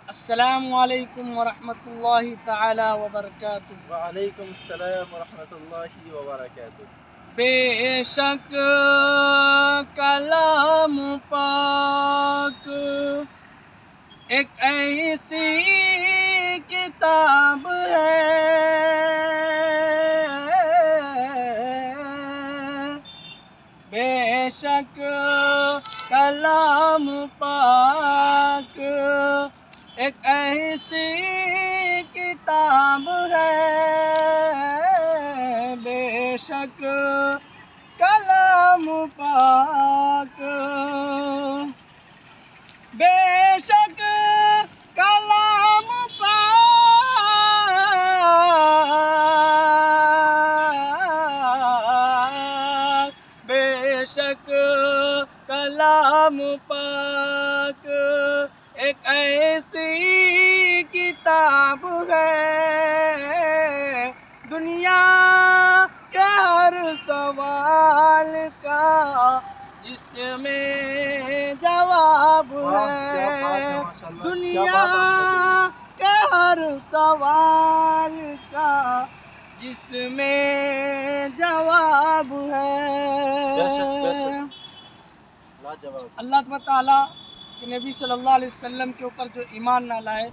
السلام علیکم ورحمۃ اللہ تعالی وبرکاتہ۔ وعلیکم السلام ورحمۃ اللہ وبرکاتہ۔ بے شک کلام پاک ایک ایسی کتاب ہے، بے شک کلام پاک ایک ایسی کتاب ہے، بے شک کلام پاک، بے شک کلام پاک، بے شک کلام پاک ایک ایسی کتاب ہے، دنیا کے ہر سوال کا جس میں جواب ہے، دنیا کے ہر سوال کا جس میں جواب ہے۔ اللہ تعالیٰ کہ نبی صلی اللہ علیہ وسلم کے اوپر جو ایمان نہ لائے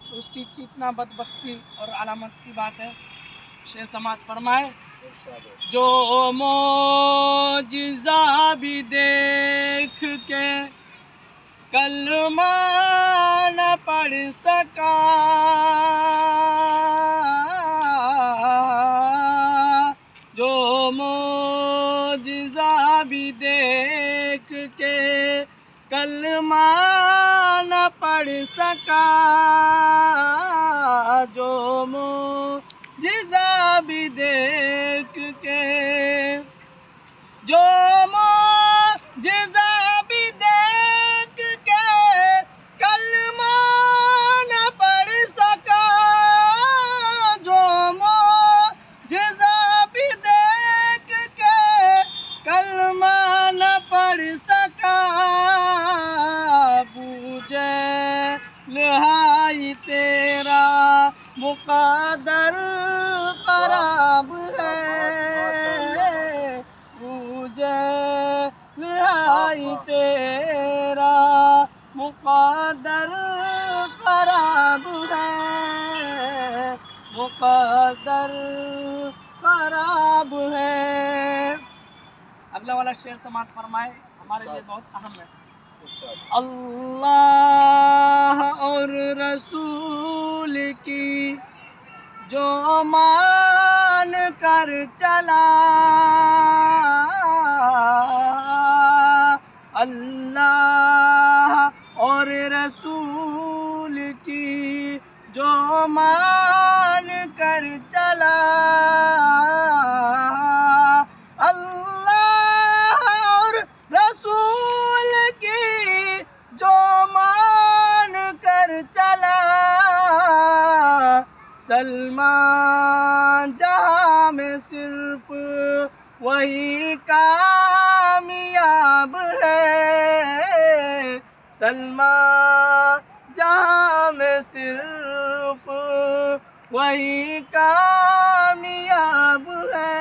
تو اس کی کتنا بدبختی اور علامت کی بات ہے۔ شیخ سماعت فرمائے، جو معجزہ بھی دیکھ کے کلمہ نہ پڑھ سکا، جو معجزہ بھی دیکھ کے کلمہ نہ پڑھ سکا، جو معجزہ بھی دیکھ کے، جو معجزہ بھی دیکھ کے کلمہ نہ پڑھ سکا، جو معجزہ بھی دیکھ کے کلمہ نہ پڑھ سکا، لہائی تیرا مقدر خراب ہے، لہائی تیرا مقدر خراب ہے، مقدر خراب ہے۔ اگلا والا شعر سماعت فرمائے، ہمارے لیے بہت اہم ہے۔ اللہ اور رسول کی جو مان کر چلا، اللہ اور رسول کی جو مان کر چلا، اللہ اور رسول کی جو مان کر چلا، سلمان جہاں میں صرف وہی کامیاب ہے، سلمان جہاں میں صرف وہی کامیاب ہے۔